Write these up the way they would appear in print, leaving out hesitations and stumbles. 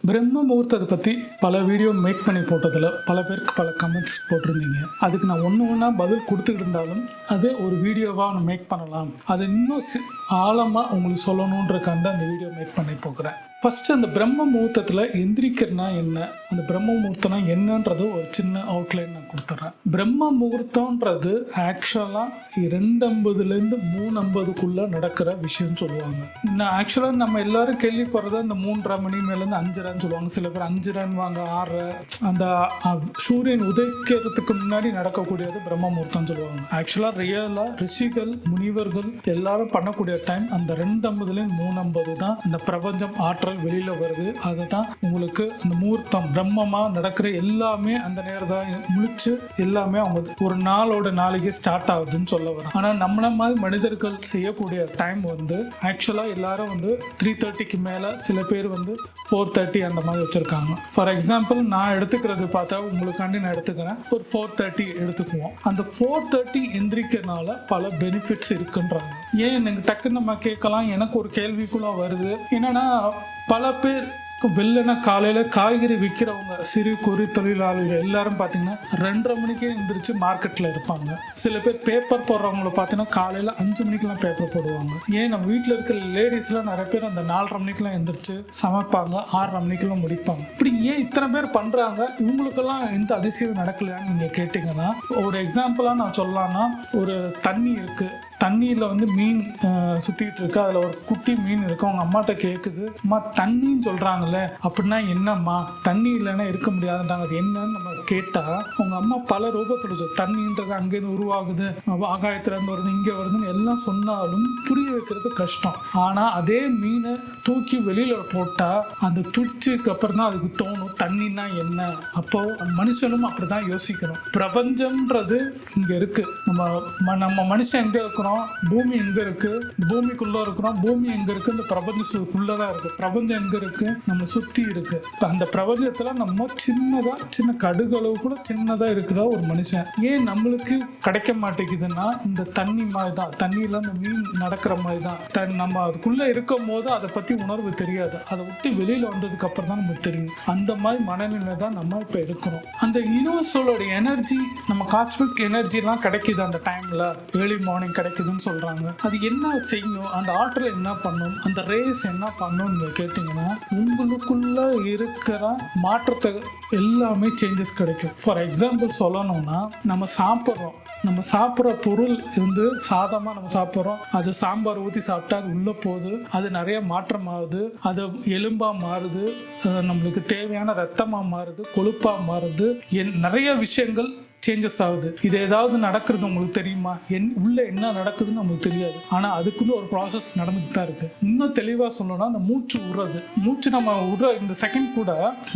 பிரம்ம முகூர்த்தத்தை பற்றி பல வீடியோ மேக் பண்ணி போட்டதில் பல பேருக்கு பல கமெண்ட்ஸ் போட்டிருந்தீங்க. அதுக்கு நான் ஒன்று ஒன்றா பதில் கொடுத்துக்கிட்டு இருந்தாலும் அது ஒரு வீடியோவாக ஒன்று மேக் பண்ணலாம், அது இன்னும் ஆழமாக உங்களுக்கு சொல்லணுன்றக்காண்ட அந்த வீடியோ மேக் பண்ணி போகிறேன். ஃபஸ்ட்டு அந்த பிரம்ம முகூர்த்தத்தில் எந்திரிக்கிறனா என்ன, அந்த பிரம்ம முகூர்த்தம்னா என்னன்றது ஒரு சின்ன அவுட்லைன் நான் கொடுத்துட்றேன். பிரம்ம முகூர்த்தம்ன்றது ஆக்சுவலாக 2:50 3:50 நடக்கிற விஷயம்னு சொல்லுவாங்க. இன்னும் ஆக்சுவலாக நம்ம எல்லாரும் கேள்விப்படுறது அந்த 3:30 மணி மேலேருந்து 5:30 சொல்லுவாங்க. சில பேர் 5:30 6:30 அந்த சூரியன் உதைக்கிறதுக்கு முன்னாடி நடக்கக்கூடியது பிரம்ம முகூர்த்தம் சொல்லுவாங்க. ஆக்சுவலாக ரியலாக ரிஷிகள் முனிவர்கள் எல்லாரும் பண்ணக்கூடிய டைம் அந்த 2:50 3:50 தான். அந்த பிரபஞ்சம் ஆற்றல் வெளியில வருது. அதுதான் உங்களுக்கு அந்த முகூர்த்தம் பிரம்மமா நடக்கிற எல்லாமே அந்த நேரம் தான் முழிச்சு எல்லாமே அவங்க ஒரு நாளோட நாளைக்கு ஸ்டார்ட் ஆகுதுன்னு சொல்ல வரும். ஆனா நம்மள மாதிரி மனிதர்கள் செய்யக்கூடிய டைம் வந்து ஆக்சுவலா எல்லாரும் வந்து 3:30க்கு மேல, சில பேர் வந்து 4:30 அந்த மாதிரி வச்சிருக்காங்க. ஃபார் எக்ஸாம்பிள் நான் எடுத்துக்கிறது பார்த்தா உங்களுக்காண்டி நான் எடுத்துக்கிறேன், ஒரு 4:30 எடுத்துக்குவோம். அந்த 4:30 எந்திரிக்கிறதுனால பல பெனிஃபிட்ஸ் இருக்குன்றாங்க. ஏன் எனக்கு டக்குன்னு நம்ம கேட்கலாம், எனக்கு ஒரு கேள்விக்குள்ள வருது என்னன்னா, பல பேர் வெள்ளன காலையில் காய்கறி விற்கிறவங்க சிறு குறு தொழிலாளர்கள் எல்லாரும் பார்த்தீங்கன்னா 2:30 மணிக்கே எந்திரிச்சு மார்க்கெட்டில் இருப்பாங்க. சில பேர் பேப்பர் போடுறவங்கள பார்த்தீங்கன்னா காலையில் 5 மணிக்கெலாம் பேப்பர் போடுவாங்க. ஏன் நம்ம வீட்டில் இருக்கிற லேடிஸ்லாம் நிறைய பேர் அந்த 4:30 மணிக்கெலாம் எந்திரிச்சு சமைப்பாங்க, 6:30 மணிக்கெல்லாம் முடிப்பாங்க. இப்படி ஏன் இத்தனை பேர் பண்ணுறாங்க, இவங்களுக்கெல்லாம் எந்த அதிசயம் நடக்கலையான்னு நீங்கள் கேட்டிங்கன்னா, ஒரு எக்ஸாம்பிளாக நான் சொல்லலாம்னா, ஒரு தண்ணி இருக்குது, தண்ணியில் வந்து மீன் சுற்றிட்டு இருக்கு, அதில் ஒரு குட்டி மீன் இருக்கு. அவங்க அம்மாட்ட கேட்குது, அம்மா தண்ணின்னு சொல்கிறாங்களே அப்படின்னா என்னம்மா, தண்ணி இல்லைன்னா இருக்க முடியாதுன்றாங்க. அது என்னன்னு நம்ம கேட்டால் அவங்க அம்மா பல ரூபத்தில் தண்ணின்றது அங்கேருந்து உருவாகுது, ஆகாயத்துலேருந்து வருது, இங்கே வருதுன்னு எல்லாம் சொன்னாலும் புரிய வைக்கிறது கஷ்டம். ஆனால் அதே மீனை தூக்கி வெளியில் போட்டால் அந்த துடிச்சதுக்கு அப்புறம் தான் அதுக்கு தோணும் தண்ணின்னா என்ன. அப்போ மனுஷனும் அப்படி தான் யோசிக்கணும். பிரபஞ்சம்ன்றது இங்கே இருக்குது. நம்ம மனுஷன் எங்கே இருக்கிறோம், பூமி எங்க இருக்கு, பூமிக்குள்ள இருக்கிறோம், பூமி எங்க இருக்கு, இந்த பிரபஞ்சத்துக்குள்ளதான் இருக்கு. பிரபஞ்சம் எங்க இருக்கு, நம்ம சுத்தி இருக்கு. அந்த பிரபஞ்சத்துல நம்ம சின்ன கடுகளவு கூட சின்னதா இருக்கிற ஒரு மனுஷன். ஏன் நம்மளுக்கு கிடைக்க மாட்டேங்குதுன்னா, இந்த தண்ணி மாதிரி தான், தண்ணியில அந்த மீன் நடக்கிற மாதிரி தான். நம்ம அதுக்குள்ள இருக்கும் போது அதை பத்தி உணர்வு தெரியாது, அதை விட்டு வெளியில வந்ததுக்கு அப்புறம் தான் நமக்கு தெரியும். அந்த மாதிரி மனநிலை தான் நம்ம இப்ப இருக்கிறோம். அந்த யூனிவர்ஸோட எனர்ஜி, நம்ம காஸ்மிக் எனர்ஜி எல்லாம் கிடைக்குது அந்த டைம்ல, ஏர்லி மார்னிங் கிடைக்குதுன்னு சொல்றாங்க. அது என்ன செய்யும், அந்த ஆற்றல் என்ன பண்ணும், அந்த ரேஸ் என்ன பண்ணும் நீங்க கேட்டீங்கன்னா, உங்களுக்குள்ள இருக்கிற மாற்றத்தை எல்லாமே சேஞ்சஸ் கிடைக்கும். ஃபார் எக்ஸாம்பிள் சொல்லணும்னா, நம்ம சாப்பிட்ற பொருள் வந்து சாதமா நம்ம சாப்பிட்றோம், அது சாம்பார் ஊற்றி சாப்பிட்டா அது உள்ள போகுது, அது நிறைய மாற்றம் ஆகுது, அது எலும்பா மாறுது, நம்மளுக்கு தேவையான ரத்தமா மாறுது, கொழுப்பா மாறுது, நிறைய விஷயங்கள் சேஞ்சஸ் ஆகுது. இது ஏதாவது நடக்கிறது உங்களுக்கு தெரியுமா, உள்ள என்ன நடக்குதுன்னு நமக்கு தெரியாது. ஆனா அதுக்குள்ள ஒரு ப்ராசஸ் நடந்துட்டு தான் இருக்கு. இன்னும் தெளிவா சொல்லணும்னா, அந்த மூச்சு நம்ம விடுற இந்த செகண்ட் கூட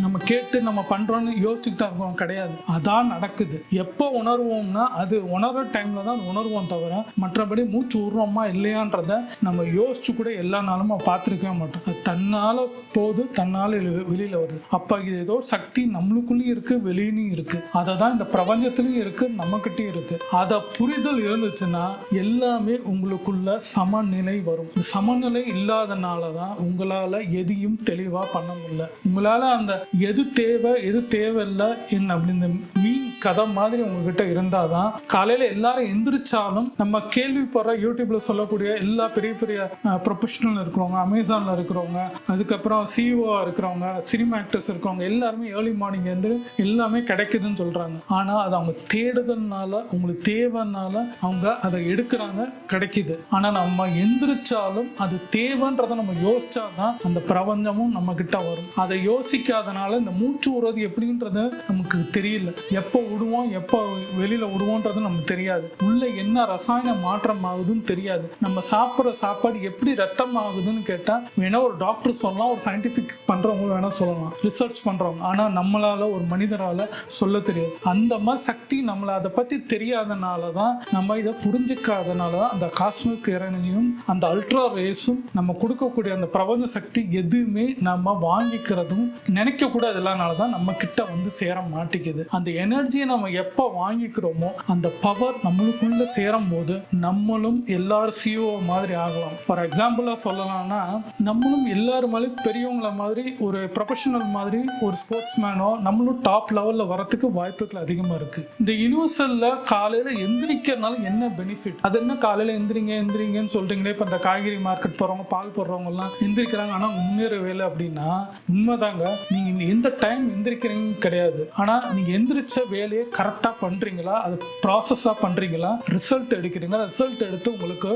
நம்ம கேட்டு நம்ம பண்றோம்னு யோசிச்சுக்கிட்டா இருக்கோம் கிடையாது, அதான் நடக்குது. எப்போ உணர்வோம்னா, அது உணர்ற டைம்ல தான் உணர்வோம் தவிர, மற்றபடி மூச்சு விடுறோமா இல்லையான்றத நம்ம யோசிச்சு கூட எல்லா நாளும் பார்த்துருக்கவே மாட்டோம். அது தன்னால போது, தன்னால வெளியில வருது. அப்ப இது ஏதோ சக்தி நம்மளுக்குள்ளேயும் இருக்கு, வெளியிலையும் இருக்கு. அதை தான் இந்த பிரபஞ்ச இருக்கு, நம்மகிட்டே இருக்கு. அத புரிதல் இருந்துச்சுன்னா எல்லாமே உங்களுக்குள்ள சமநிலை வரும். சமநிலை இல்லாதனாலதான் உங்களால எதையும் தெளிவா பண்ண முடியல. உங்களால அந்த எது தேவை எது தேவையில்லை என்ன அப்படி இந்த மீன் கதை மாதிரி உங்ககிட்ட இருந்தாதான், காலையில எல்லாரும் எந்திரிச்சாலும் நம்ம கேள்விப்படுற யூடியூப்ல சொல்லக்கூடிய எல்லா பெரிய பெரிய ப்ரொஃபஷனல் இருக்கிறவங்க, அமேசான்ல இருக்கிறவங்க, அதுக்கப்புறம் சிஇஓ இருக்கிறவங்க, சினிமா ஆக்டர்ஸ் இருக்கிறவங்க எல்லாருமே ஏர்லி மார்னிங் வந்து எல்லாமே கிடைக்குதுன்னு சொல்றாங்க. ஆனா அது அவங்க தேடுதல்னால, உங்களுக்கு தேவைனால அவங்க அதை எடுக்கிறாங்க, கிடைக்குது. ஆனா நம்ம எந்திரிச்சாலும் அது தேவைன்றதை நம்ம யோசிச்சாதான் அந்த பிரபஞ்சமும் நம்ம கிட்ட வரும். அதை யோசிக்காதனால இந்த மூச்சு விடுறது எப்படின்றது நமக்கு தெரியல. எப்போ விடுவோம், எப்போ வெளியில விடுவோன்றது நமக்கு தெரியாது. உள்ள என்ன ரசாயன மாற்றம் ஆகுதுன்னு தெரியாது. நம்ம சாப்பிட்ற சாப்பாடு எப்படி ரத்தம் ஆகுதுன்னு கேட்டா வேணா ஒரு டாக்டர் சொல்லலாம், ஒரு சயின்டிபிக் பண்றவங்க வேணா சொல்லலாம், ரிசர்ச் பண்றவங்க. ஆனா நம்மளால, ஒரு மனிதரால சொல்ல தெரியாது. அந்த மாதிரி சக்தி நம்மளை அதை பத்தி தெரியாதனாலதான், நம்ம இதை புரிஞ்சுக்காதனாலதான் அந்த காஸ்மிக் எனர்ஜியும் அந்த அல்ட்ரா ரேஸும் நம்ம கொடுக்கக்கூடிய அந்த பிரபஞ்ச சக்தி எதுவுமே நம்ம வாங்கிக்கிறதும் நினைக்க கூட இதெல்லாம்னாலதான் நம்ம கிட்ட வந்து சேர மாட்டேங்குது. அந்த எனர்ஜி எனர்ஜியை நம்ம எப்போ வாங்கிக்கிறோமோ அந்த பவர் நம்மளுக்குள்ள சேரும் போது நம்மளும் எல்லாரும் சிஓ மாதிரி ஆகலாம். ஃபார் எக்ஸாம்பிளா சொல்லலாம்னா நம்மளும் எல்லாரும் மாதிரி பெரியவங்கள மாதிரி ஒரு ப்ரொஃபஷனல் மாதிரி ஒரு ஸ்போர்ட்ஸ் மேனோ நம்மளும் டாப் லெவல்ல வரதுக்கு வாய்ப்புகள் அதிகமா இருக்கு. இந்த யூனிவர்சல்ல காலையில எந்திரிக்கிறதுனால என்ன பெனிஃபிட்? அது என்ன காலையில எந்திரிங்கன்னு சொல்றீங்களே, இப்ப இந்த காய்கறி மார்க்கெட் போறவங்க பால் போடுறவங்க எல்லாம் எந்திரிக்கிறாங்க ஆனா முன்னேறவே இல்லை அப்படின்னா உண்மைதாங்க. நீங்க எந்த டைம் எந்திரிக்கிறீங்க கிடையாது, ஆனா நீங்க எந்திரிச்ச வேலையை கரெக்டா பண்றீங்களா, அது ப்ராசஸா பண்றீங்களா, ரிசல்ட் எடுக்கிறீங்களா, ரிசல்ட் எடுத்து உங்களுக்கு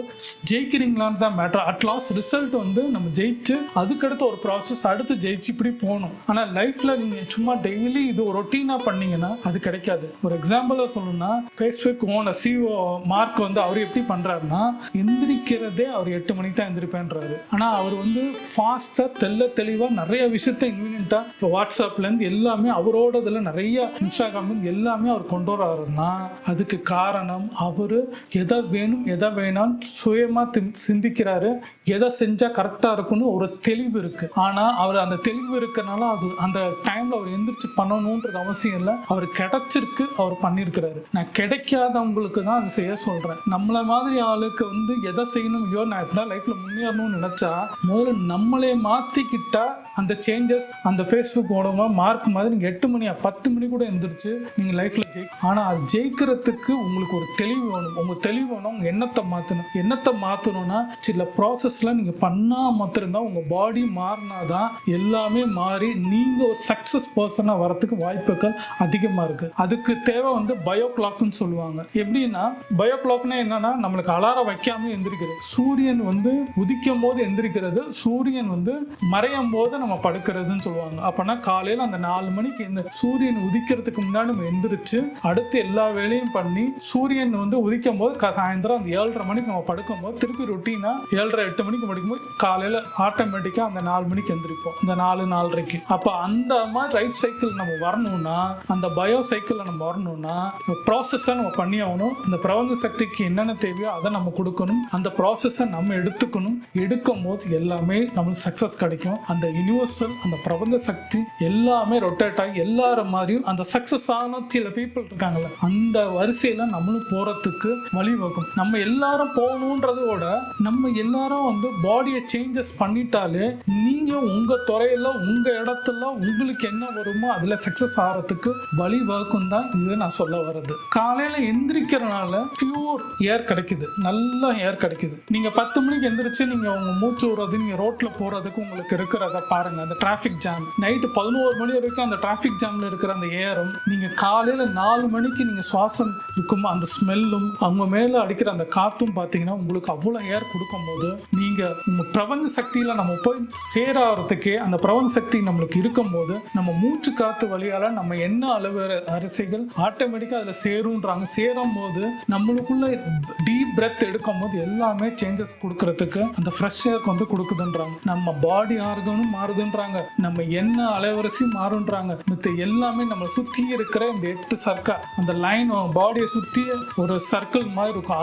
ஜெயிக்கிறீங்களான்னு தான் மேட்டர். அட்லாஸ்ட் ரிசல்ட் வந்து நம்ம ஜெயிச்சு அதுக்கடுத்து ஒரு ப்ராசஸ் அடுத்து ஜெயிச்சு இப்படி போகணும். ஆனா லைஃப்ல நீங்க சும்மா டெய்லி இது ஒரு ரொட்டீனா பண்ணீங்கன்னா அது கிடைக்காது. ஒரு எக்ஸாம்பிளா சொல்லணும்னா ஃபேஸ்புக் ஓனர் சிஓ மார்க் வந்து அவர் எப்படி பண்றாருன்னா எந்திரிக்கிறதே அவர் 8 மணிக்கு தான் எந்திரிப்பேன்றாரு. ஆனா அவர் வந்து ஃபாஸ்டா தெளிவா நிறைய விஷயத்த இன்வீனியன்ட்டா இப்போ வாட்ஸ்அப்ல இருந்து எல்லாமே அவரோட இதுல நிறைய இன்ஸ்டாகிராம் எல்லாமே அவர் கொண்டு வர்றாருன்னா அதுக்கு காரணம் அவரு எதை வேணும் எதை வேணாம் சுயமா சிந்திக்கிறாரு. எதை செஞ்சா கரெக்டா இருக்குன்னு ஒரு தெளிவு இருக்கு. ஆனா அவர் அந்த தெளிவு இருக்கனால அது அந்த டைம்ல அவர் எந்திரிச்சு பண்ணணும்ன்றது அவசியம் இல்லை, அவர் கிடைச்சிருக்கு, அவர் பண்ணியிருக்கிறாரு. நான் கிடைக்காதவங்களுக்கு தான் அது செய்ய சொல்றேன். நம்மள மாதிரி ஆளுக்கு வந்து எதை செய்யணும், ஐயோ நான் எப்படின்னா லைஃப்ல முன்னேறணும்னு நினைச்சா முதல்ல நம்மளே மாத்திக்கிட்டா அந்த சேஞ்சஸ் அந்த ஃபேஸ்புக் ஓடமா மார்க் மாதிரி நீங்க 8 மணி 10 மணி கூட எந்திரிச்சு நீங்க லைஃப்ல ஆனா அது ஜெயிக்கிறதுக்கு உங்களுக்கு ஒரு தெளிவு வேணும். உங்க தெளிவு வேணும், உங்க எண்ணத்தை மாத்தணும்னா சில ப்ராசஸ்ல நீங்க பண்ணா மாத்திரம்தான் உங்க பாடி மாறினாதான் எல்லாமே மாறி நீங்க ஒரு சக்சஸ் பர்சனா வரதுக்கு வாய்ப்புகள் அதிகமா இருக்கு. அதுக்கு தேவை வந்து பயோ கிளாக்னு சொல்லுவாங்க. எப்படின்னா பயோ கிளாக்னா என்னன்னா நம்மளுக்கு அலாரம் வைக்காம எந்திரிக்கிறது, சூரியன் வந்து உதிக்கும் போது எந்திரிக்கிறது, சூரியன் வந்து மறையும் போது நம்ம படுக்கிறதுன்னு சொல்லுவாங்க. அப்பனா காலையில அந்த 4 மணிக்கு இந்த சூரியன் உதிக்கிறதுக்கு முன்னாடி நம்ம எந்திரிச்சு அடுத்து எல்லா வேலையும் பண்ணி சூரியன் வந்து உதிக்கும் போது சாயந்தரம் அந்த 7:30 மணிக்கு நம்ம படுக்கும் போது திருப்பி ரொட்டீனா 7:30-8 மணிக்கு படிக்கும்போது காலையில ஆட்டோமேட்டிக்கா அந்த 4 மணிக்கு எந்திரிப்போம், இந்த 4-4:30க்கு. அப்ப அந்த மாதிரி லைஃப் சைக்கிள் நம்ம வரணும்னா அந்த பயோ சைக்கிள் நம்ம வரணும்னா ப்ராசஸை நம்ம பண்ணி ஆகணும். இந்த பிரபஞ்ச சக்திக்கு என்னென்ன தேவையோ அதை நம்ம கொடுக்கணும், அந்த ப்ராசஸை நம்ம எடுத்துக்கணும். எடுக்கும் போது எல்லாமே நம்மளுக்கு சக்சஸ் கிடைக்கும். அந்த யூனிவர்சல் அந்த பிரபஞ்ச சக்தி எல்லாமே ரொட்டேட் ஆகி எல்லாரும் மாதிரியும் அந்த சக்சஸ் ஆன சில பீப்புள் இருக்காங்கல்ல அந்த வரிசையில நம்மளும் போறதுக்கு வழிவகுக்கும். நம்ம எல்லாரும் போகணுன்றதோட நம்ம எல்லாரும் வந்து பாடியை சேஞ்சஸ் பண்ணிட்டாலே நீங்க உங்க துறையில உங்க இடத்துல உங்களுக்கு என்ன வருமோ அதுல சக்சஸ் ஆகிறதுக்கு வழிவகுக்கும் தான் இது நான் சொல்ல வர்றது. காலையில எந்திரிக்கிறதுனால பியூர் ஏர் கிடைக்குது, நல்ல ஏர் கிடைக்குது. நீங்க 10 மணிக்கு எந்திரிச்சு நீங்க உங்க மூச்சு விடுறது நீங்க ரோட்ல போறதுக்கு உங்களுக்கு இருக்கிறத பாருங்க. அந்த டிராபிக் ஜாம் நைட்டு 11 மணி வரைக்கும் அந்த டிராபிக் ஜாம்ல இருக்கிற அந்த ஏரும் நீங்க காலையில 4 மணிக்கு நீங்க சுவாசம் இருக்கும் அந்த ஸ்மெல்லும் அவங்க மேல அடிக்கிற அந்த காத்தும் பாத்தீங்கன்னா உங்களுக்கு அவ்வளவு ஏர் கொடுக்கும் போது நீங்க உங்க பிரபஞ்ச சக்தியில நம்ம போய் சேராறதுக்கே அந்த பிரபஞ்ச சக்தி நம்மளுக்கு இருக்கும் போது நம்ம மூச்சு காத்து வழியால நம்ம என்ன அளவு அரிசைகள் ஆட்டோமேட்டிக்கா அதுல சேரும்ன்றாங்க. சேரும் போது நம்மளுக்குள்ள டீப் பிரெத் எடுக்கும் போது எல்லாமே சேஞ்சஸ் கொடுக்கறதுக்கு அந்த ஃப்ரெஷ் ஏர் வந்து கொடுக்குதுன்றாங்க. நம்ம பாடி ஆர்கனும் மாறுதுன்றாங்க, நம்ம என்ன அலைவரிசை மாறுன்றாங்க. மத்த எல்லாமே நம்ம சுத்தி இருக்கிற இந்த 8 சர்க்கிள் அந்த லைன் பாடியை சுத்தி ஒரு சர்க்கிள் மாதிரி இருக்கும்.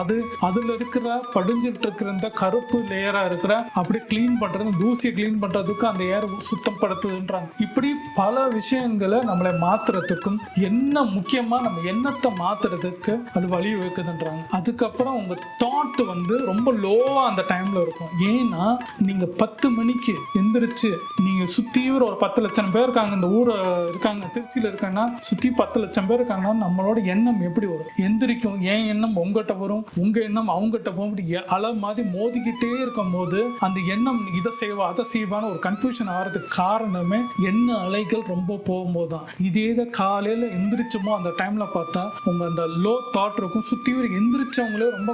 அதுல இருக்கிற படிஞ்சிட்டு இருக்கிற இந்த கருப்பு லேயரா இருக்கிற அப்படி கிளீன் பண்றது தூசியை கிளீன் பண்றதுக்கு அந்த ஏர் சுத்தப்படுத்துதுன்றாங்க. இப்படி பல விஷயங்களை நம்மளை மாத்துறதுக்கும் என்ன முக்கியமா நம்ம எண்ணத்தை மாத்துறதுக்கு அது வழி வைக்குதுன்றாங்க. அதுக்கப்புறம் உங்க தாட் வந்து ரொம்ப லோவா அந்த டைம்ல இருக்கும். ஏன்னா நீங்க 10 மணிக்கு எந்திரிச்சு நீங்க சுத்தி ஒரு 10 லட்சம் பேர் இருக்காங்க, இந்த ஊரை இருக்காங்க, திருச்சியில இருக்காங்கன்னா சுத்தி 10 லட்சம் பேர் இருக்காங்கன்னா நம்மளோட எண்ணம் எப்படி வரும்? எந்திரிக்கும். ஏன் எண்ணம் உங்ககிட்ட வரும், உங்க எண்ணம் அவங்ககிட்ட போகும். அலை மாதிரி மோதிக்கிட்டே இருக்கும் போது அந்த எண்ணம் இதை செய்வா அதை செய்வான்னு ஒரு கன்ஃபியூஷன் ஆகிறதுக்கு காரணமே எண்ண அலைகள் ரொம்ப போகும்போது தான். இதே காலையில எந்திரிச்சோமோ அந்த டைம்ல பார்த்தா உங்க அந்த லோ தாட் இருக்கும். சுத்தி எந்திரிச்சவங்களே ரொம்ப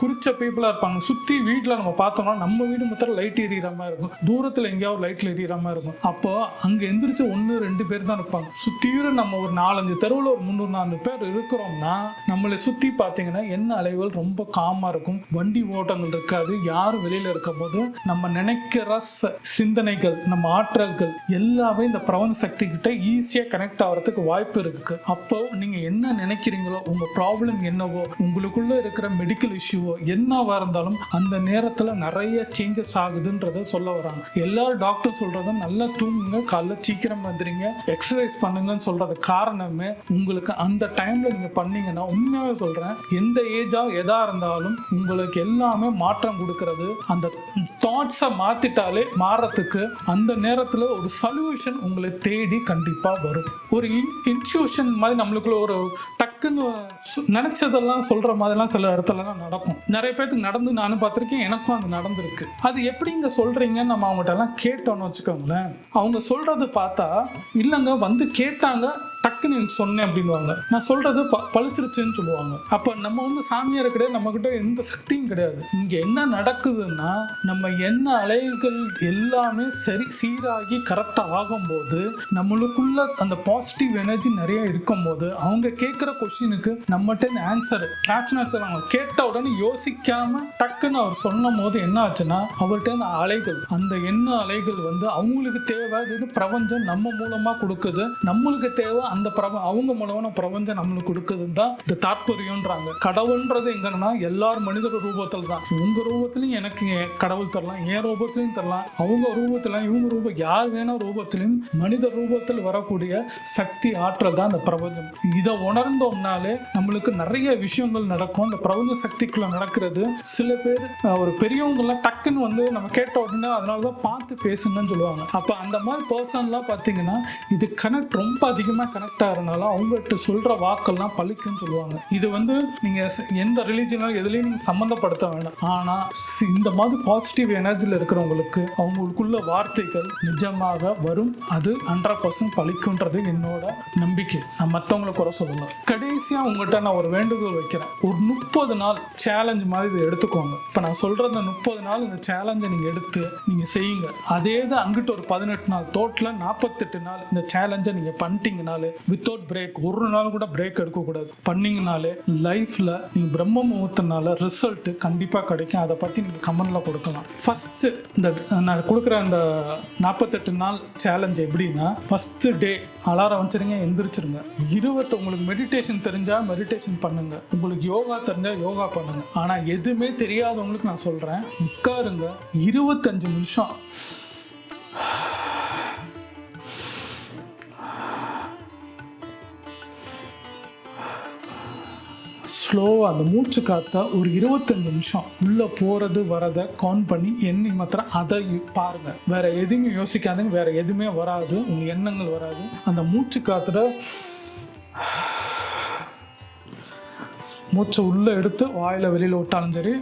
குறிச்ச பீப்புளா இருப்பாங்க. சுத்தி வீட்டுல நம்ம பார்த்தோம்னா நம்ம வீடு மொத்தம் லைட் எரியிற மாதிரி இருக்கும், தூரத்துல எங்கேயாவது லைட்ல எரியிற மாதிரி இருக்கும். அப்போ அங்க எந்திரிச்ச 1-2 பேர் தான் இருப்பாங்க. சுத்தியும் நம்ம ஒரு 4-5 தெருவில் ஒரு 300-400 பேர் இருக்கிறோம்னா நம்மளை சுத்தி பார்த்தீங்கன்னா என்ன அலைவுகள் ரொம்ப காமா இருக்கும். வண்டி ஓட்டங்கள் இருக்காது, யாரும் வெளியில இருக்கும் போது நம்ம நினைக்கிற சிந்தனைகள், நம்ம ஆற்றல்கள் எல்லாமே இந்த பிரபஞ்ச சக்தி கிட்ட ஈஸியா கனெக்ட் ஆகிறதுக்கு வாய்ப்பு இருக்கு. அப்போ நீங்க என்ன நினைக்கிறீங்களோ, உங்க ப்ராப்ளம் என்னவோ, உங்களுக்குள்ள இருக்கிற மெடிக்கல் இஷ்யூவோ என்னவா இருந்தாலும் அந்த நேரத்துல நிறைய சேஞ்சஸ் ஆகுதுன்றத சொல்ல வராங்க. எல்லா டாக்டர் சொல்றதும் நல்லா தூங்குங்க, காலைல சீக்கிரம் வந்துடுங்க, எக்ஸசைஸ் பண்ணுங்கன்னு சொல்றது காரணமே உங்களுக்கு அந்த டைம்ல நீங்க பண்ணீங்கன்னா, உண்மையாவே சொல்றேன், எந்த ஏஜா எதா இருந்தாலும் உங்களுக்கு எல்லாமே மாற்றம் கொடுக்கறது. அந்த தாட்ஸை மாத்திட்டாலே மாறத்துக்கு அந்த நேரத்துல ஒரு சொல்யூஷன் உங்களை தேடி கண்டிப்பா வரும். ஒரு இன்ட்யூஷன் மாதிரி நம்மளுக்குள்ள ஒரு டக்குன்னு நினைச்சதெல்லாம் சொல்ற மாதிரிலாம் சில இடத்துலலாம் நடக்கும். நிறைய பேருக்கு நடந்து நானும் பார்த்துருக்கேன், எனக்கும் அது நடந்திருக்கு. அது எப்படிங்க சொல்றீங்கன்னு நம்ம அவங்ககிட்ட எல்லாம் கேட்டோன்னு வச்சுக்கோங்களேன், அவங்க சொல்றது பார்த்தா இல்லைங்க வந்து கேட்டாங்க டக்குன்னு எனக்கு சொன்னேன் அப்படின்வாங்க. நான் சொல்றது பழிச்சிருச்சுன்னு சொல்லுவாங்க. அப்போ நம்ம வந்து சாமியார் கிடையாது, நம்ம கிட்ட எந்த சக்தியும் கிடையாது. இங்க என்ன நடக்குதுன்னா, நம்ம என்ன அலைகள் எல்லாமே சீராகி கரெக்டா ஆகும்போது, நம்மளுக்குள்ள அந்த பாசிட்டிவ் எனர்ஜி நிறைய இருக்கும் போது, அவங்க கேட்கிற கொஸ்டினுக்கு நம்மகிட்ட ஆன்சர் அவங்க கேட்ட உடனே யோசிக்காம டக்குன்னு அவர் சொன்ன போது என்ன ஆச்சுன்னா, அவர்கிட்ட அந்த அலைகள், அந்த எண்ண அலைகள் வந்து அவங்களுக்கு தேவை, இது பிரபஞ்சம் நம்ம மூலமா கொடுக்குது, நம்மளுக்கு தேவை அந்த அவங்க மூலமான பிரபஞ்சம் நம்மளுக்கு கொடுக்குதுன்னு தான் இந்த தாற்பயம்ன்றாங்க. கடவுள்ன்றது எங்கன்னா எல்லாரும் மனிதர் ரூபத்தில் தான். உங்க ரூபத்திலையும் எனக்கு கடவுள் தரலாம், என் ரூபத்திலையும் தரலாம், அவங்க ரூபத்தில இவங்க ரூபம், யார் வேணா ரூபத்திலையும் மனித ரூபத்தில் வரக்கூடிய சக்தி ஆற்றல் தான் இந்த பிரபஞ்சம். இதை உணர்ந்தோம்னாலே நம்மளுக்கு நிறைய விஷயங்கள் நடக்கும். இந்த பிரபஞ்ச சக்திக்குள்ள நடக்கிறது. சில பேர் ஒரு பெரியவங்க எல்லாம் டக்குன்னு வந்து நம்ம கேட்ட உடனே அதனாலதான் பார்த்து பேசுங்கன்னு சொல்லுவாங்க. அப்ப அந்த மாதிரி பர்சன்லாம் பார்த்தீங்கன்னா இது கனெக்ட் ரொம்ப அதிகமா கனெக்ட் ஆகிறதுனால அவங்ககிட்ட சொல்ற வாக்கெல்லாம் பழிக்குன்னு சொல்லுவாங்க. இது வந்து நீங்க எந்த ரிலீஜனோ எதுலையும் நீங்க சம்மந்தப்படுத்த வேண்டாம். ஆனா இந்த மாதிரி பாசிட்டிவ் எனர்ஜியில் இருக்கிறவங்களுக்கு அவங்களுக்குள்ள வார்த்தைகள் நிஜமாக வரும். அது 100% பழிக்குன்றது என்னோட நம்பிக்கை. நான் மற்றவங்களை குறை சொல்லலாம். கடைசியா உங்கள்கிட்ட நான் ஒரு வேண்டுகோள் வைக்கிறேன். ஒரு 30 நாள் சேலஞ்ச் மாதிரி இதை எடுத்துக்கோங்க. இப்போ நான் சொல்ற அந்த 30 நாள் இந்த சேலஞ்சை நீங்க எடுத்து நீங்க செய்யுங்க. அதே தான் அங்கிட்ட ஒரு 18 நாள், டோட்டலா 48 நாள் இந்த சேலஞ்சை நீங்க பண்ணிட்டீங்கனாலே வித்தவுட் பிரேக், ஒரு நாள் கூட பிரேக் எடுக்கக்கூடாது, பண்ணீங்கனாலே லைஃப்ல நீங்க பிரம்ம முகூர்த்தனால ரிசல்ட் கண்டிப்பா கிடைக்கும். அதை பத்தி நீங்க கமெண்ட்ல கொடுக்கலாம். ஃபர்ஸ்ட் இந்த நான் கொடுக்குற அந்த 48 நாள் சேலஞ்ச் எப்படின்னா, ஃபர்ஸ்ட் டே அலாரம் வச்சிருங்க, எந்திரிச்சிருங்க. உங்களுக்கு மெடிடேஷன் தெரிஞ்சா மெடிடேஷன் பண்ணுங்க, உங்களுக்கு யோகா தெரிஞ்சா யோகா பண்ணுங்க. ஆனா எதுவுமே தெரியாதவங்களுக்கு நான் சொல்றேன், உட்காருங்க, 25 நிமிஷம் ஸ்லோவாக அந்த மூச்சு காற்ற ஒரு 25 நிமிஷம் உள்ளே போகிறது வரதை கவுண்ட் பண்ணி எண்ணி மாத்திரம் அதை பாருங்கள். வேறு எதுவுமே யோசிக்காதுங்க, வேறு எதுவுமே வராது, உங்கள் எண்ணங்கள் வராது. அந்த மூச்சு காற்றுல மூச்சை உள்ளே எடுத்து வாயில் வெளியில் விட்டாலும் சரி,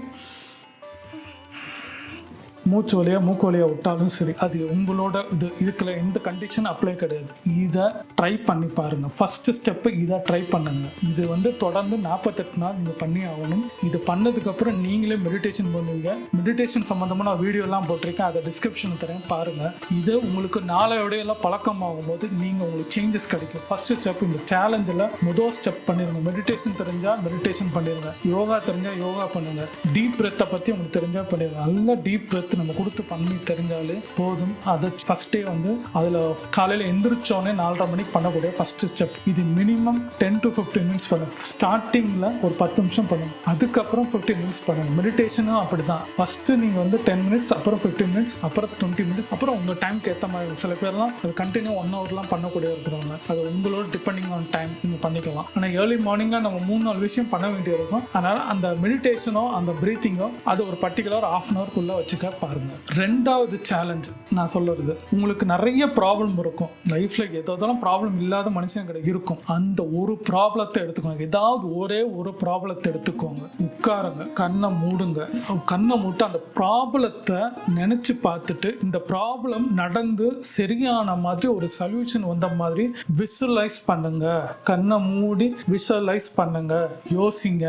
மூச்சு வழியாக மூக்கு வழியாக விட்டாலும் சரி, அது உங்களோட இதுக்குள்ள எந்த கண்டிஷன் அப்ளை கிடையாது. இதை ட்ரை பண்ணி பாருங்கள். ஃபஸ்ட்டு ஸ்டெப்பு இதை ட்ரை பண்ணுங்க. இது வந்து தொடர்ந்து 48 நாள் நீங்கள் பண்ணி ஆகணும். இது பண்ணதுக்கப்புறம் நீங்களே மெடிடேஷன் பண்ணுவீங்க. மெடிடேஷன் சம்மந்தமாக நான் வீடியோலாம் போட்டிருக்கேன், அதை டிஸ்கிரிப்ஷன் தரேன் பாருங்கள். இது உங்களுக்கு நாளையோடையெல்லாம் பழக்கமாகும் போது நீங்கள் உங்களுக்கு சேஞ்சஸ் கிடைக்கும். ஃபஸ்ட்டு ஸ்டெப் இந்த சேலஞ்சில் முதல் ஸ்டெப் பண்ணிடுங்க. மெடிடேஷன் தெரிஞ்சால் மெடிடேஷன் பண்ணிடுங்க, யோகா தெரிஞ்சால் யோகா பண்ணுங்க, டீப் பிரெத்தை பற்றி உங்களுக்கு தெரிஞ்சால் பண்ணிடுங்க. நல்லா டீப் பிரெத் நம்ம கொடுத்து பண்ணி தெரிஞ்சாலே போதும். அதை ஃபர்ஸ்ட் டே வந்து அதில் காலையில் எந்திரிச்சோன்னே 4:30 மணிக்கு பண்ணக்கூடிய ஃபர்ஸ்ட் ஸ்டெப். இது மினிமம் 10 to 15 மினிட்ஸ் பண்ணுங்க. ஸ்டார்டிங்கில் ஒரு 10 நிமிஷம் பண்ணுங்க, அதுக்கப்புறம் 15 மினிட்ஸ் பண்ணுங்க. மெடிடேஷனும் அப்படி தான். ஃபர்ஸ்ட் நீங்கள் வந்து 10 மினிட்ஸ், அப்புறம் 15 மினிட்ஸ், அப்புறம் 20 மினிட்ஸ், அப்புறம் உங்கள் டைமுக்கு ஏற்ற மாதிரி. சில பேர்லாம் அது கண்டினியூ 1 ஹவர்லாம் பண்ணக்கூடிய இருக்கிறவங்க, அது உங்களோட டிபெண்டிங் ஆன் டைம் நீங்கள் பண்ணிக்கலாம். ஆனால் ஏர்லி மார்னிங்காக நம்ம 3-4 விஷயம் பண்ண வேண்டியிருக்கும். அதனால் அந்த மெடிடேஷனோ அந்த ப்ரீத்திங்கோ அது ஒரு பர்டிகுலர் 1/2 hour வச்சுக்க பாருங்க. ரெண்டாவது சேலஞ்ச் நான் சொல்றது, உங்களுக்கு நிறைய ப்ராப்ளம் இருக்கும் லைஃப்ல, ஏதோதெல்லாம் ப்ராப்ளம் இல்லாத மனுஷன் இருக்கும். அந்த ஒரு ப்ராப்ளத்தை எடுத்துக்கோங்க, ஏதாவது ஒரே ஒரு ப்ராப்ளத்தை எடுத்துக்கோங்க, உட்காருங்க, கண்ணை மூடுங்க. கண்ணை மூட்டு அந்த ப்ராப்ளத்தை நினைச்சு பார்த்துட்டு, இந்த ப்ராப்ளம் நடந்து சரியான மாதிரி ஒரு சொல்யூஷன் வந்த மாதிரி விசுவலைஸ் பண்ணுங்க. கண்ணை மூடி விசுவலைஸ் பண்ணுங்க, யோசிங்க.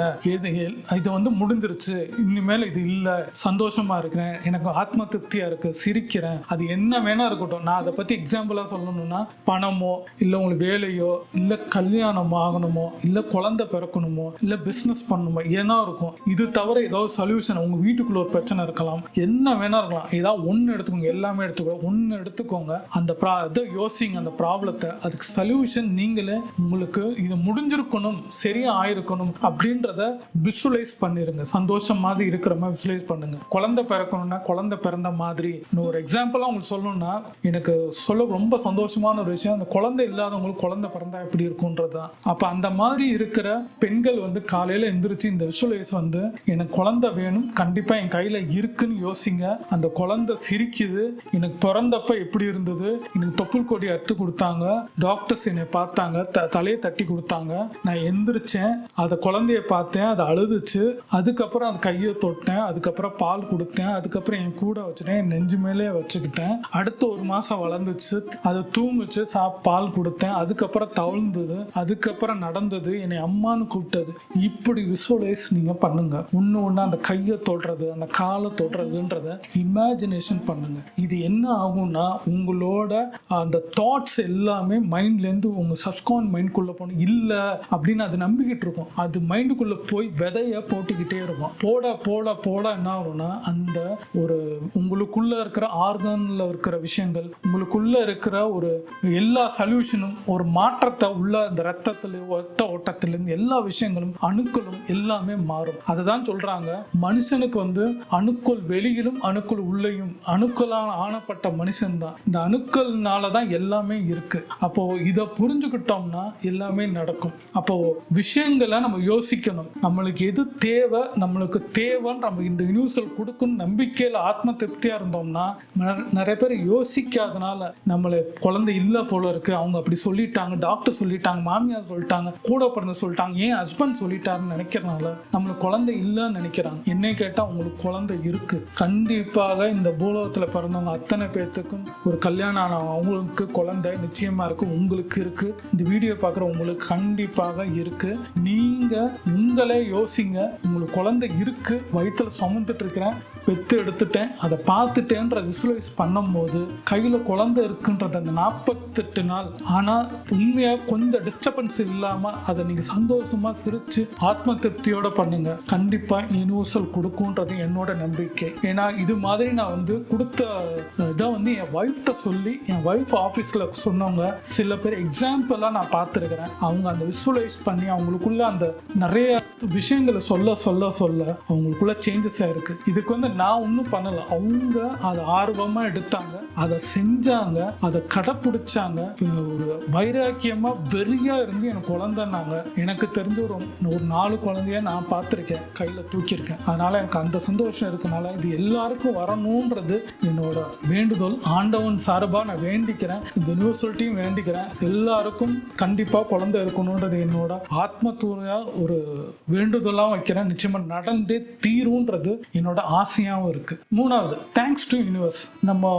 இது வந்து முடிஞ்சிருச்சு, இனிமேல் இது இல்லை, சந்தோஷமா இருக்கிறேன், எனக்கு எனக்கு ஆத்ம திருப்தியா இருக்கு, சிரிக்கிறேன். அது என்ன வேணா இருக்கட்டும். நான் அதை பத்தி எக்ஸாம்பிளா சொல்லணும்னா, பணமோ இல்ல உங்களுக்கு வேலையோ இல்ல கல்யாணம் ஆகணுமோ இல்ல குழந்தை பிறக்கணுமோ இல்ல பிசினஸ் பண்ணணுமோ ஏன்னா இருக்கும். இது தவிர ஏதாவது சொல்யூஷன், உங்க வீட்டுக்குள்ள ஒரு பிரச்சனை இருக்கலாம், என்ன வேணா இருக்கலாம். ஏதாவது ஒன்னு எடுத்துக்கோங்க, எல்லாமே எடுத்துக்கோங்க, ஒன்னு எடுத்துக்கோங்க. அந்த யோசிங்க அந்த ப்ராப்ளத்தை, அதுக்கு சொல்யூஷன் நீங்களே உங்களுக்கு இது முடிஞ்சிருக்கணும், சரியா ஆயிருக்கணும் அப்படின்றத விஷுவலைஸ் பண்ணிருங்க. சந்தோஷம் மாதிரி இருக்கிற மாதிரி விஷுவலைஸ் பண்ணுங்க. குழந்தை பிறக்கணும்னா குழந்தை பிறந்த மாதிரி. ஒரு எக்ஸாம்பிளா உங்களுக்கு சொல்லணும்னா, எனக்கு சொல்ல ரொம்ப சந்தோஷமான ஒரு விஷயம், அந்த குழந்தை இல்லாதவங்களுக்கு குழந்தை பிறந்தா எப்படி இருக்கும்ன்றதுதான். அப்ப அந்த மாதிரி இருக்கிற பெண்கள் காலையில எந்திரிச்சு இந்த விஷுவலைஸ் எனக்கு குழந்தை வேணும், கண்டிப்பா என் கையில இருக்குன்னு யோசிங்க. அந்த குழந்தை சிரிக்குது, எனக்கு பிறந்தப்ப எப்படி இருந்தது, எனக்கு தொப்புள் கொடி அறுத்து கொடுத்தாங்க, டாக்டர்ஸ் என்னை பார்த்தாங்க, தலையை தட்டி கொடுத்தாங்க, நான் எந்திரிச்சேன், அந்த குழந்தைய பார்த்தேன், அது அழுதுச்சு, அதுக்கப்புறம் அது கையை தொட்டேன், அதுக்கப்புறம் பால் கொடுத்தேன், அதுக்கப்புறம் என் கூட வச்சுட்டேன், என் நெஞ்சு மேலே வச்சுக்கிட்டேன். அடுத்து 1 மாசம் வளர்ந்துச்சு, அது தூங்குச்சு, பால் கொடுத்தேன், அதுக்கப்புறம் தவழ்ந்தது, அதுக்கப்புறம் நடந்தது, என்னை அம்மான்னு கூப்பிட்டது. இப்படி விஷுவலைஸ் நீங்க பண்ணுங்க. ஒண்ணு அந்த கையை தொடுறது, அந்த காலை தொடுறதுன்றத இமேஜினேஷன் பண்ணுங்க. இது என்ன ஆகும்னா, உங்களோட அந்த தாட்ஸ் எல்லாமே மைண்ட்ல இருந்து உங்க சப்கான் மைண்ட்குள்ள போகணும். இல்ல அப்படின்னு அது நம்பிக்கிட்டு இருக்கும். அது மைண்டுக்குள்ள போய் விதைய போட்டுக்கிட்டே இருக்கும். போட போட போட என்ன ஆகும்னா, அந்த ஒரு உங்களுக்குள்ள இருக்கிற ஆர்கன்ல இருக்கிற விஷயங்கள், உங்களுக்குள்ள இருக்கிற ஒரு எல்லா சொல்யூஷனும், ஒரு மாற்றத்தை உள்ள அந்த ரத்தத்துல ஓட்டத்திலிருந்து எல்லா விஷயங்களும், அணுக்களும் எல்லாமே மாறும். அதுதான் சொல்றாங்க, மனுஷனுக்கு அணுக்கள் வெளியிலும் அணுக்கள் உள்ளேயும், அணுக்களால் ஆனப்பட்ட மனுஷன் தான். இந்த அணுக்கள்னாலதான் எல்லாமே இருக்கு. அப்போ இதை புரிஞ்சுக்கிட்டோம்னா எல்லாமே நடக்கும். அப்போ விஷயங்களை நம்ம யோசிக்கணும். நம்மளுக்கு எது தேவை, நம்மளுக்கு தேவைன்னு நம்ம இந்த யூனிவர்சல் கொடுக்கும் நம்பிக்கையில ஆத்ம திருப்தியா இருந்தோம்னா, நிறைய பேர் யோசிக்காதனால நம்மள குழந்தை இல்ல போல இருக்கு, அவங்க அப்படி சொல்லிட்டாங்க, டாக்டர் சொல்லிட்டாங்க, மாமியார் சொல்லிட்டாங்க, கூட பிறந்த சொல்லிட்டாங்க, ஏன் ஹஸ்பண்ட் சொல்லிட்டாருன்னு நினைக்கிறனால நம்மளுக்கு குழந்தை இல்லைன்னு நினைக்கிறாங்க. என்ன கேட்டா உங்களுக்கு குழந்தை இருக்கு. கண்டிப்பாக இந்த பூலோகத்துல பிறந்தவங்க அத்தனை பேர்த்துக்கும் ஒரு கல்யாணம் ஆன அவங்களுக்கு குழந்தை நிச்சயமா இருக்கு, உங்களுக்கு இருக்கு. இந்த வீடியோ பார்க்குற உங்களுக்கு கண்டிப்பாக இருக்கு. நீங்க உங்களே யோசிங்க, உங்களுக்கு குழந்தை இருக்கு, வயிற்றுல சுமந்துட்டு இருக்கிறேன், பெத்து எடுத்துட்டேன், அதை பார்த்துட்டேன்ற விஷுவலைஸ் பண்ணும் போது கையில குழந்தை இருக்குன்றது அந்த 48 நாள். ஆனா உண்மையா கொஞ்சம் டிஸ்டர்பன்ஸ் இல்லாம அதை நீங்க சந்தோஷமா சிரிச்சு ஆத்ம திருப்தியோட பண்ணுங்க. கண்டிப்பா யூனிவர்சல் கொடுக்கும்ன்றது என்னோட நம்பிக்கை. ஏன்னா இது மாதிரி நான் கொடுத்த இதை என் ஒய்ஃப்ட சொல்லி, என் ஒய்ஃப் ஆஃபீஸ்ல சொன்னவங்க சில பேர் எக்ஸாம்பிளா நான் பார்த்துருக்கிறேன். அவங்க அந்த விஷுவலைஸ் பண்ணி அவங்களுக்குள்ள அந்த நிறைய விஷயங்களை சொல்ல சொல்ல சொல்ல அவங்களுக்குள்ள சேஞ்சஸ் ஆயிருக்கு. இதுக்கு நான் ஒன்றும் பண்ணல, அவங்க அதை ஆர்வமா எடுத்தாங்க, அதை செஞ்சாங்க, அதை கடைப்பிடிச்சாங்க. ஒரு வைராக்கியமா வெறியா இருந்து எனக்கு குழந்தைன்னாங்க. எனக்கு தெரிஞ்ச ஒரு 4 குழந்தைய நான் பார்த்துருக்கேன், கையில தூக்கியிருக்கேன். அதனால எனக்கு அந்த சந்தோஷம் இருக்கனால இது எல்லாருக்கும் வரணும்ன்றது என்னோட வேண்டுதல். ஆண்டவன் சார்பா நான் வேண்டிக்கிறேன், இந்த யூனிவர்சிட்டியும் வேண்டிக்கிறேன், எல்லாருக்கும் கண்டிப்பா குழந்தை இருக்கணும்ன்றது என்னோட ஆத்மத்தூரையா ஒரு வேண்டுதலாம் வைக்கிறேன். நிச்சயமா நடந்தே தீரும்ன்றது என்னோட ஆசையாகவும் இருக்கு. 3வது, தேங்க்ஸ் டு யூனிவர்ஸ். நம்ம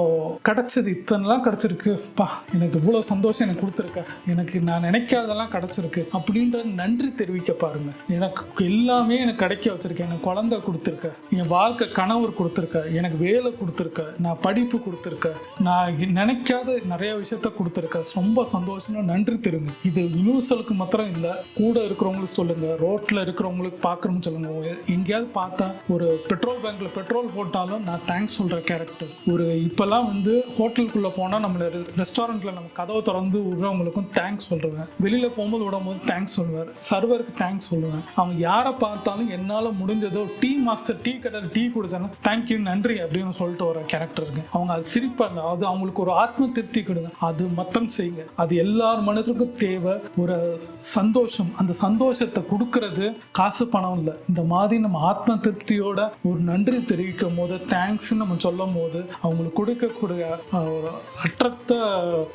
கிடைச்சது இத்தனைலாம் கிடைச்சிருக்கு, பா எனக்கு இவ்வளவு சந்தோஷம் எனக்கு கொடுத்துருக்க, எனக்கு நான் நினைக்காதெல்லாம் கிடைச்சிருக்கு அப்படின்ற நன்றி தெரிவிக்க பாருங்க. எனக்கு எல்லாமே எனக்கு கிடைக்க வச்சிருக்கேன், எனக்கு குழந்தை கொடுத்துருக்க, என் வாழ்க்கை கணவர் கொடுத்துருக்க, எனக்கு வேலை கொடுத்துருக்க, நான் படிப்பு கொடுத்துருக்க, நான் நினைக்காத நிறைய விஷயத்த கொடுத்துருக்க, ரொம்ப சந்தோஷம், நன்றி தெரியுங்க. இது யூனிவர்சலுக்கு மாத்திரம் இல்லை, கூட இருக்கிறவங்களுக்கு சொல்லுங்க, ரோட்ல இருக்கிறவங்களுக்கு பார்க்கணும்னு சொல்லுங்க. எங்கேயாவது பார்த்தா ஒரு பெட்ரோல் பேங்க்ல பெட்ரோல் போட்டாலும் நான் தேங்க்ஸ் சொல்ற கேரக்டர். ஒரு இப்பெல்லாம் ஹோட்டலுக்குள்ள போனா நம்மள ரெஸ்டாரண்ட்ல நம்ம கதவை திறந்து விடுறவங்களுக்கும் தேங்க்ஸ் சொல்லுவேன், வெளியில போகும்போது விடும்போது தேங்க்ஸ் சொல்லுவேன், சர்வருக்கு தேங்க்ஸ் சொல்லுவேன். அவங்க யாரை பார்த்தாலும் என்னால முடிஞ்சதோ டீ மாஸ்டர் டீ கடையில் டீ குடிச்சாலும் தேங்க்யூ நன்றி அப்படின்னு சொல்லிட்டு வர கேரக்டர் இருக்கு. அவங்க அது சிரிப்பாங்க, அது அவங்களுக்கு ஒரு ஆத்ம திருப்தி கொடுங்க. அது மொத்தம் செய்யுங்க. அது எல்லார் மனதிற்கும் தேவை ஒரு சந்தோஷம். அந்த சந்தோஷத்தை கொடுக்கறது காசு பணம் இல்லை. இந்த மாதிரி நம்ம ஆத்ம திருப்தியோட ஒரு நன்றி தெரிவிக்கும் போது, தேங்க்ஸ் நம்ம சொல்லும் போது அவங்களுக்கு கொடுக்கக்கூடிய அற்றத்த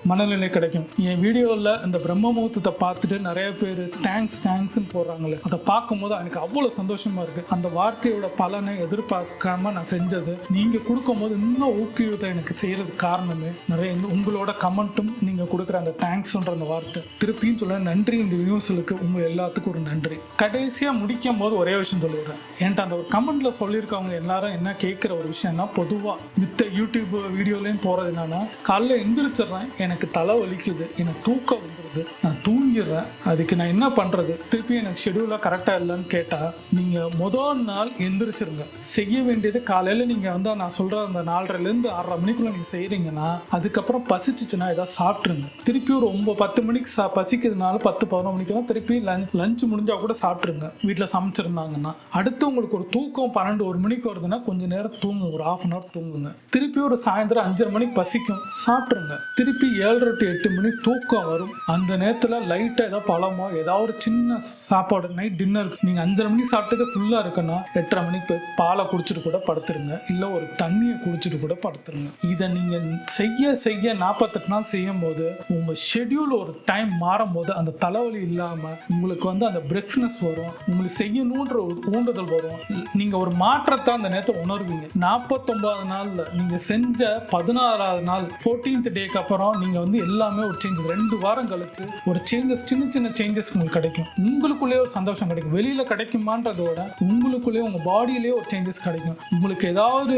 மனநிலை கிடைக்கும். என் வீடியோவில் இந்த பிரம்ம முகூர்த்தத்தை பார்த்துட்டு நிறைய பேர் தேங்க்ஸ் தேங்க்ஸ்ன்னு போடுறாங்களே, அதை பார்க்கும் போது எனக்கு அவ்வளவு சந்தோஷமா இருக்கு. அந்த வார்த்தையோட பலனை எதிர்பார்க்காம நான் செஞ்சது, நீங்க கொடுக்கும் போது இன்னும் ஊக்குவித்தை எனக்கு செய்யறதுக்கு காரணமே நிறைய உங்களோட கமெண்ட்டும் நீங்க கொடுக்குற அந்த தேங்க்ஸ்ன்ற அந்த வார்த்தை. திருப்பியும் சொல்ல நன்றி. இந்த யூனிவர்சலுக்கு உங்க எல்லாத்துக்கும் ஒரு நன்றி. கடைசி கடைசியாக முடிக்கும் போது ஒரே விஷயம் சொல்லிடுறேன். என்கிட்ட அந்த ஒரு கமெண்ட்ல சொல்லியிருக்கவங்க எல்லாரும் என்ன கேட்குற ஒரு விஷயம்னா, பொதுவாக மித்த யூடியூப் வீடியோலையும் போகிறது என்னன்னா, காலைல எந்திரிச்சிடுறேன், எனக்கு தலை வலிக்குது, எனக்கு தூக்கம் வந்துடுது, நான் தூங்கிடுறேன், அதுக்கு நான் என்ன பண்ணுறது, திருப்பி எனக்கு ஷெடியூலாக கரெக்டாக இல்லைன்னு கேட்டால், நீங்கள் முதல் நாள் எந்திரிச்சிருங்க. செய்ய வேண்டியது காலையில் நீங்கள் வந்து நான் சொல்கிற அந்த 4:30லேருந்து 6:30 மணிக்குள்ளே நீங்கள் செய்கிறீங்கன்னா, அதுக்கப்புறம் பசிச்சுச்சுன்னா ஏதாவது சாப்பிட்ருங்க. திருப்பி ஒரு 9-10 மணிக்கு பசிக்கிறதுனால 10-11 மணிக்கெல்லாம் திருப்பி லஞ்ச் முடிஞ்சால் கூட சாப்பிட்ருங்க வீட்டில் சமைச்சிருந்தாங்கன்னா. அடுத்து உங்களுக்கு ஒரு தூக்கம் 12-1 மணிக்கு வருதுன்னா கொஞ்சம் நேரம் தூங்குங்க, ஒரு 1/2 hour தூங்குங்க. திருப்பி ஒரு சாயந்தரம் 5:30 மணிக்கு பசிக்கும், சாப்பிட்ருங்க. திருப்பி 7:30 to 8 மணி தூக்கம் வரும். அந்த நேரத்தில் லைட்டாக ஏதாவது பழமோ ஏதாவது ஒரு சின்ன சாப்பாடு, நைட் டின்னர் நீங்கள் 5:30 மணிக்கு சாப்பிட்டது ஃபுல்லாக இருக்குன்னா 8:30 மணிக்கு போய் பாலை குடிச்சிட்டு கூட படுத்துருங்க, இல்லை ஒரு தண்ணியை குடிச்சிட்டு கூட படுத்துருங்க. இதை நீங்கள் செய்ய 48 நாள் செய்யும் போது உங்கள் ஷெட்யூல் ஒரு டைம் மாறும் போது அந்த தலைவலி இல்லாமல் உங்களுக்கு வந்து அந்த பிரெக்ஸ்னஸ் வரும், உங்களுக்கு செய்யணுன்ற ஒரு ஊண்டுதல் வரும். நீங்கள் ஒரு மாற்றத்தை அந்த நேரத்தை உணர்வீங்க. 49 நாளில் நீங்கள் செஞ்ச 16வது நாள் 14th டேக்கு அப்புறம் நீங்கள் வந்து எல்லாமே ஒரு சேஞ்சஸ், 2 வாரம் கழிச்சு ஒரு சேஞ்சஸ், சின்ன சின்ன சேஞ்சஸ் உங்களுக்கு கிடைக்கும். உங்களுக்குள்ளேயே ஒரு சந்தோஷம் கிடைக்கும். வெளியில் கிடைக்குமான்றதோட உங்களுக்குள்ளேயே உங்கள் பாடியிலேயே ஒரு சேஞ்சஸ் கிடைக்கும். உங்களுக்கு ஏதாவது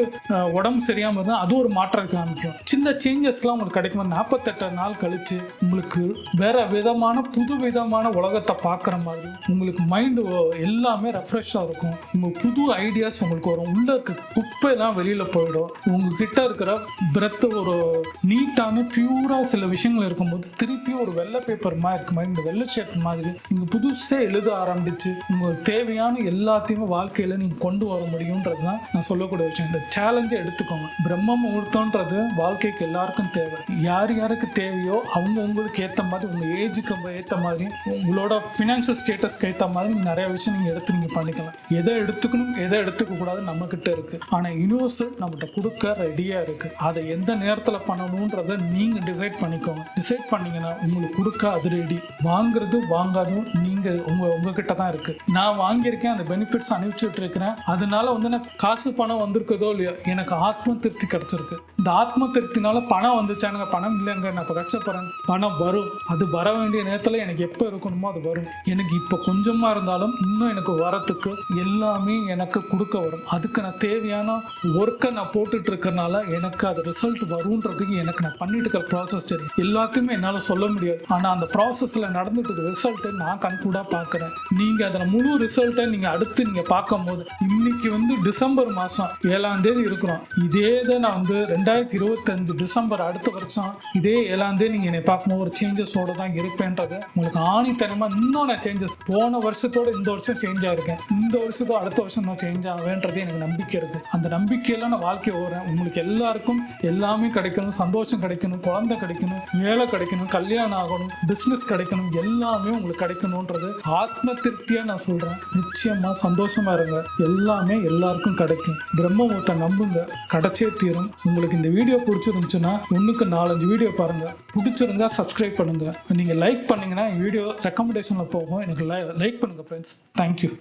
உடம்பு சரியாமல் இருந்தால் அது ஒரு மாற்றம் காமிக்கும். சின்ன சேஞ்சஸ்லாம் உங்களுக்கு கிடைக்கும். 48 நாள் கழிச்சு உங்களுக்கு வேற விதமான புது விதமான உலகத்தை பார்க்குற மாதிரி உங்களுக்கு மைண்டு எல்லாமே ரெஃப்ரெஷ்ஷாக இருக்கும். உங்களுக்கு புது ஐடியாஸ் உங்களுக்கு வரும். உள்ள குப்பையெல்லாம் வெளியில் போயிடும். உங்ககிட்ட இருக்கிற பிரெத்து ஒரு நீட்டான பியூராக சில விஷயங்கள் இருக்கும்போது திருப்பி ஒரு வெள்ளை பேப்பர் மாதிரி இருக்கு மாதிரி, இந்த வெள்ளை ஷர்ட் மாதிரி நீங்கள் புதுசாக எழுத ஆரம்பிச்சு உங்களுக்கு தேவையான எல்லாத்தையுமே வாழ்க்கையில் நீங்கள் கொண்டு வர முடியுன்றது தான் நான் சொல்லக்கூடிய விஷயம். இந்த சேலஞ்சை எடுத்துக்கோங்க. பிரம்ம முகூர்த்தம்ன்றது வாழ்க்கைக்கு எல்லாருக்கும் தேவை. யார் யாருக்கு தேவையோ அவங்க உங்களுக்கு ஏற்ற மாதிரி, உங்கள் ஏஜுக்கு ஏற்ற மாதிரி, உங்களோட ஃபினான்ஷியல் ஸ்டேட்டஸ்க்கு ஏற்ற மாதிரி நிறைய விஷயம் நீங்கள் எடுத்து நீங்கள் பண்ணிக்கலாம். எதை எடுத்துக்கணும் எதை எடுத்துக்க கூடாது நம்மக்கிட்ட இருக்குது. ஆனால் யூனிவர்சல் நம்மகிட்ட கொடுக்க ரெடியாக இருக்குது. அதை எந்த நேரத்தில் பண்ணணுன்றதை நீங்கள் டிசைட் பண்ணிக்கோங்க. டிசைட் பண்ணிங்கன்னா உங்களுக்கு கொடுக்க அது ரெடி. வாங்குறது வாங்காதும் நீங்கள் உங்ககிட்ட தான் இருக்குது. நான் வாங்கியிருக்கேன், அந்த பெனிஃபிட்ஸ் அனுப்பிச்சுட்டு இருக்கிறேன். அதனால வந்து நான் காசு பணம் வந்திருக்கதோ இல்லையோ எனக்கு ஆத்ம திருப்தி கிடைச்சிருக்கு. இந்த ஆத்ம திருப்தினால பணம் வந்துச்சானுங்க, பணம் இல்லைங்க, நான் இப்போ கஷ்டப்படுறேன், பணம் வரும். அது வர வேண்டிய நேரத்தில் எனக்கு எப்போ இருக்கணுமோ அது வரும். எனக்கு இப்போ கொஞ்சமாக இருந்தாலும் இன்னும் எனக்கு வரத்துக்கு எல்லாமே எனக்கு கொடுக்க வரும். அதுக்கு நான் தேவையான ஒர்க்கை நான் போட்டுட்டு இருக்கிறனால எனக்கு அது ரிசல்ட் வரும்ன்றதுக்கு எனக்கு நான் பண்ணிட்டு இருக்கிற ப்ராசஸ் தெரியும். எல்லாத்தையுமே என்னால் சொல்ல முடியாது. ஆனால் அந்த ப்ராசஸில் நடந்துட்டு இருக்க ரிசல்ட்டை நான் கண்கூடாக பார்க்குறேன். நீங்கள் அதில் முழு ரிசல்ட்டை நீங்கள் அடுத்து நீங்கள் பார்க்கும் போது, இன்னைக்கு வந்து டிசம்பர் மாதம் 7ஆம் தேதி இருக்கிறோம். இதே தான் நான் வந்து 2025 டிசம்பர் அடுத்த வருஷம் இதே 7ஆம் தேதி நீங்கள் என்னை பார்க்கும்போது ஒரு சேஞ்சஸோடு தான் இருப்பேன்றது உங்களுக்கு ஆணித்தனமாக. இன்னும் நான் சேஞ்சஸ் போன வருஷத்தோடு இந்த வருஷம் சேஞ்ச் ஆகிருக்கேன், இந்த வருஷத்தோட அடுத்த வருஷம் நான் சேஞ்ச் ஆவேன்றது எனக்கு நம்பிக்கை இருக்குது. அந்த நம்பிக்கையெல்லாம் நான் வாழ்க்கை ஓடுறேன். உங்களுக்கு எல்லாருக்கும் எல்லாமே கிடைக்கணும், சந்தோஷம் கிடைக்கணும், குழந்தை கிடைக்கணும், வேலை கிடைக்கணும், கல்யாணம் ஆகணும், பிஸ்னஸ் கிடைக்கணும், எல்லாமே உங்களுக்கு கிடைக்கணுன்றது ஆத்ம திருப்தியாக நான் சொல்கிறேன். நிச்சயமாக சந்தோஷமாக இருங்க, எல்லாமே எல்லாருக்கும் கிடைக்கும். பிரம்மமுகூர்த்த நம்புங்க, கிடைச்சே தீரும். உங்களுக்கு இந்த வீடியோ பிடிச்சிருந்துச்சுன்னா 1க்கு 4-5 வீடியோ பாருங்கள். பிடிச்சிருந்தா சப்ஸ்கிரைப் பண்ணுங்கள். நீங்கள் லைக் பண்ணிங்கன்னா வீடியோ ரெக்கமெண்டேஷனில் போகும். எனக்கு லைக் பண்ணுங்கள் ஃப்ரெண்ட்ஸ். தேங்க்யூ.